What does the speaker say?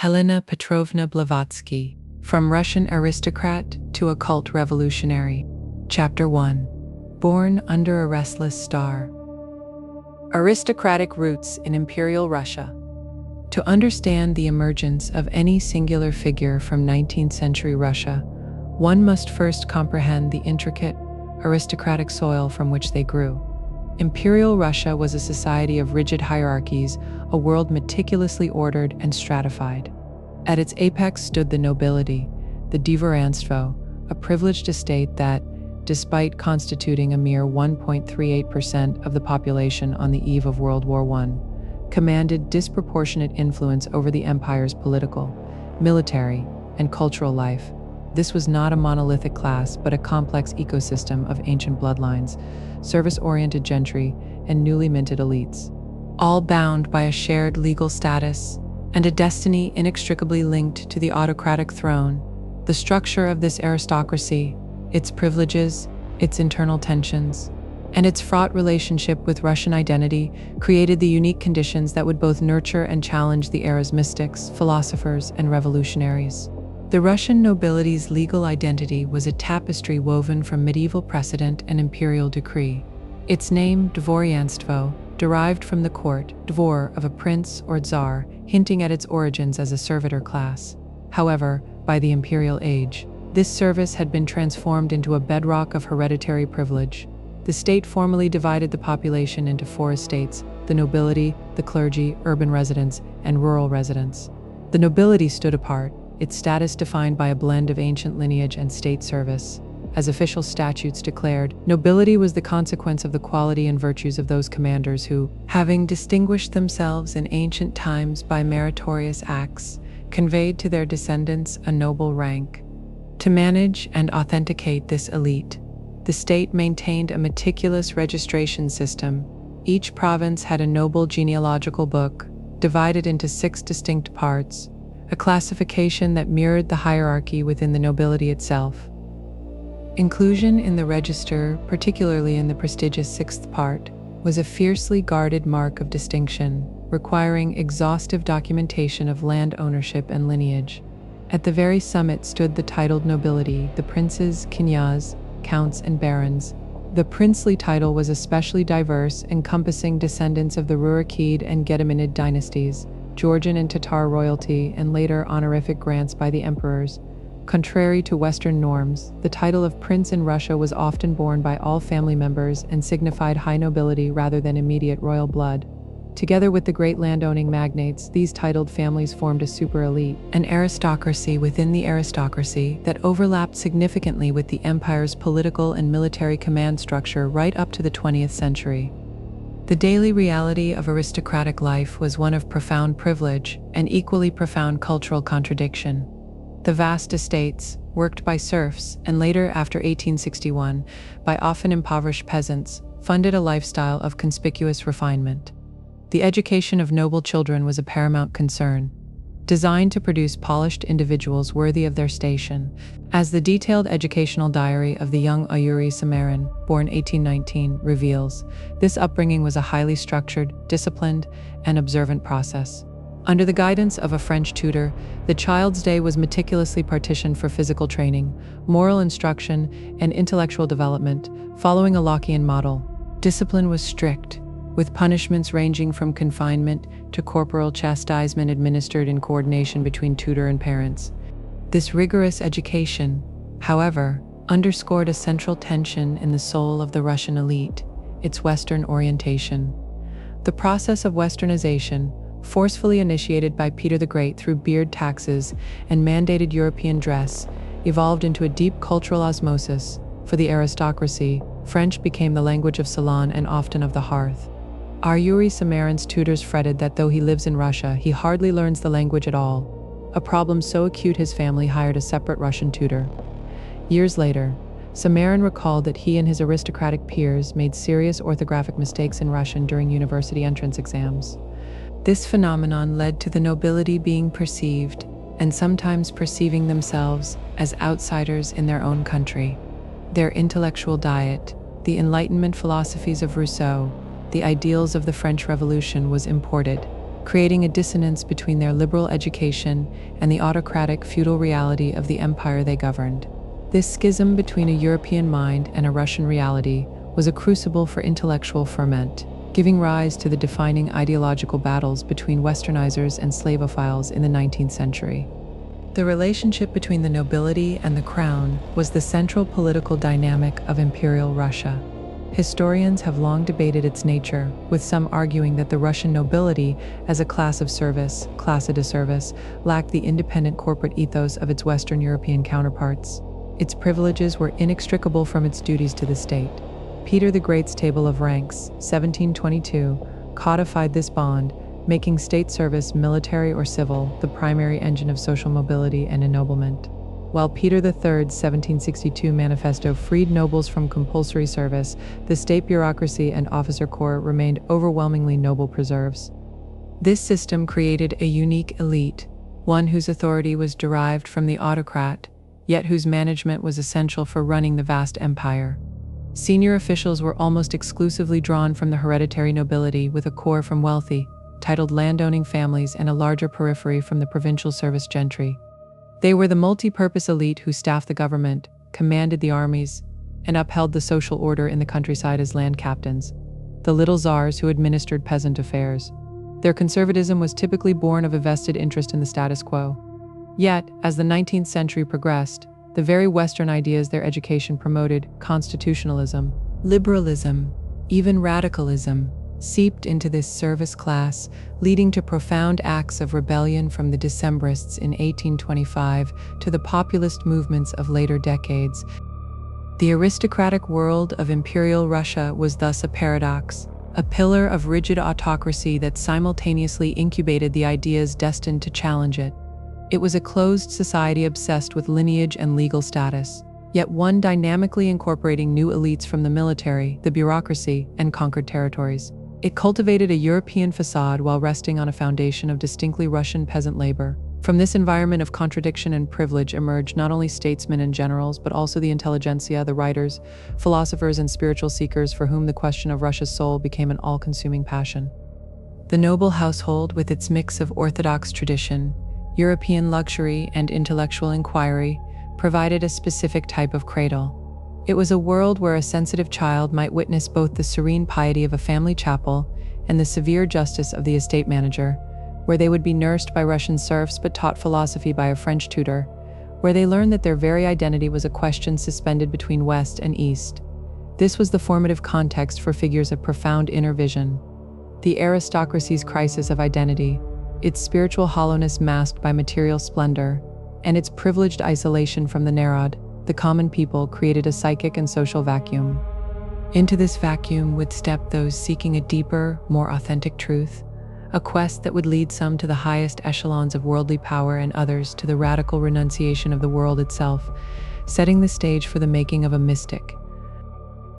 Helena Petrovna Blavatsky, From Russian Aristocrat to a Cult Revolutionary. Chapter 1. Born under a Restless Star. Aristocratic Roots in Imperial Russia. To understand the emergence of any singular figure from 19th century Russia, one must first comprehend the intricate, aristocratic soil from which they grew. Imperial Russia was a society of rigid hierarchies, a world meticulously ordered and stratified. At its apex stood the nobility, the dvoryanstvo, a privileged estate that, despite constituting a mere 1.38% of the population on the eve of World War I, commanded disproportionate influence over the empire's political, military, and cultural life. This was not a monolithic class, but a complex ecosystem of ancient bloodlines, service-oriented gentry, and newly minted elites, all bound by a shared legal status and a destiny inextricably linked to the autocratic throne. The structure of this aristocracy, its privileges, its internal tensions, and its fraught relationship with Russian identity created the unique conditions that would both nurture and challenge the era's mystics, philosophers, and revolutionaries. The Russian nobility's legal identity was a tapestry woven from medieval precedent and imperial decree. Its name, dvoryanstvo, derived from the court, dvor, of a prince or tsar, hinting at its origins as a servitor class. However, by the imperial age, this service had been transformed into a bedrock of hereditary privilege. The state formally divided the population into 4 estates: the nobility, the clergy, urban residents, and rural residents. The nobility stood apart, its status defined by a blend of ancient lineage and state service. As official statutes declared, nobility was the consequence of the quality and virtues of those commanders who, having distinguished themselves in ancient times by meritorious acts, conveyed to their descendants a noble rank. To manage and authenticate this elite, the state maintained a meticulous registration system. Each province had a noble genealogical book, divided into 6 distinct parts, a classification that mirrored the hierarchy within the nobility itself. Inclusion in the register, particularly in the prestigious 6th part, was a fiercely guarded mark of distinction, requiring exhaustive documentation of land ownership and lineage. At the very summit stood the titled nobility, the princes, knyaz, counts, and barons. The princely title was especially diverse, encompassing descendants of the Rurikid and Gedaminid dynasties, Georgian and Tatar royalty, and later honorific grants by the emperors. Contrary to Western norms, the title of prince in Russia was often borne by all family members and signified high nobility rather than immediate royal blood. Together with the great landowning magnates, these titled families formed a super elite, an aristocracy within the aristocracy that overlapped significantly with the empire's political and military command structure right up to the 20th century. The daily reality of aristocratic life was one of profound privilege and equally profound cultural contradiction. The vast estates, worked by serfs, and later, after 1861, by often impoverished peasants, funded a lifestyle of conspicuous refinement. The education of noble children was a paramount concern, designed to produce polished individuals worthy of their station. As the detailed educational diary of the young Yuri Samarin, born 1819, reveals, this upbringing was a highly structured, disciplined, and observant process. Under the guidance of a French tutor, the child's day was meticulously partitioned for physical training, moral instruction, and intellectual development, following a Lockean model. Discipline was strict, with punishments ranging from confinement to corporal chastisement administered in coordination between tutor and parents. This rigorous education, however, underscored a central tension in the soul of the Russian elite: its Western orientation. The process of Westernization, forcefully initiated by Peter the Great through beard taxes and mandated European dress, evolved into a deep cultural osmosis. For the aristocracy, French became the language of salon and often of the hearth. Yuri Samarin's tutors fretted that though he lives in Russia, he hardly learns the language at all, a problem so acute his family hired a separate Russian tutor. Years later, Samarin recalled that he and his aristocratic peers made serious orthographic mistakes in Russian during university entrance exams. This phenomenon led to the nobility being perceived, and sometimes perceiving themselves, as outsiders in their own country. Their intellectual diet, the Enlightenment philosophies of Rousseau, the ideals of the French Revolution, was imported, creating a dissonance between their liberal education and the autocratic feudal reality of the empire they governed. This schism between a European mind and a Russian reality was a crucible for intellectual ferment, giving rise to the defining ideological battles between Westernizers and Slavophiles in the 19th century. The relationship between the nobility and the crown was the central political dynamic of Imperial Russia. Historians have long debated its nature, with some arguing that the Russian nobility, as a class of service, classe de service, lacked the independent corporate ethos of its Western European counterparts. Its privileges were inextricable from its duties to the state. Peter the Great's Table of Ranks, 1722, codified this bond, making state service, military or civil, the primary engine of social mobility and ennoblement. While Peter III's 1762 manifesto freed nobles from compulsory service, the state bureaucracy and officer corps remained overwhelmingly noble preserves. This system created a unique elite, one whose authority was derived from the autocrat, yet whose management was essential for running the vast empire. Senior officials were almost exclusively drawn from the hereditary nobility, with a core from wealthy, titled landowning families and a larger periphery from the provincial service gentry. They were the multi-purpose elite who staffed the government, commanded the armies, and upheld the social order in the countryside as land captains, the little czars who administered peasant affairs. Their conservatism was typically born of a vested interest in the status quo. Yet, as the 19th century progressed, the very Western ideas their education promoted, constitutionalism, liberalism, even radicalism, seeped into this service class, leading to profound acts of rebellion from the Decembrists in 1825 to the populist movements of later decades. The aristocratic world of Imperial Russia was thus a paradox, a pillar of rigid autocracy that simultaneously incubated the ideas destined to challenge it. It was a closed society obsessed with lineage and legal status, yet one dynamically incorporating new elites from the military, the bureaucracy, and conquered territories. It cultivated a European facade while resting on a foundation of distinctly Russian peasant labor. From this environment of contradiction and privilege emerged not only statesmen and generals, but also the intelligentsia, the writers, philosophers, and spiritual seekers for whom the question of Russia's soul became an all-consuming passion. The noble household, with its mix of Orthodox tradition, European luxury, and intellectual inquiry, provided a specific type of cradle. It was a world where a sensitive child might witness both the serene piety of a family chapel and the severe justice of the estate manager, where they would be nursed by Russian serfs but taught philosophy by a French tutor, where they learned that their very identity was a question suspended between West and East. This was the formative context for figures of profound inner vision. The aristocracy's crisis of identity, its spiritual hollowness masked by material splendor, and its privileged isolation from the narod, the common people, created a psychic and social vacuum. Into this vacuum would step those seeking a deeper, more authentic truth, a quest that would lead some to the highest echelons of worldly power and others to the radical renunciation of the world itself, setting the stage for the making of a mystic,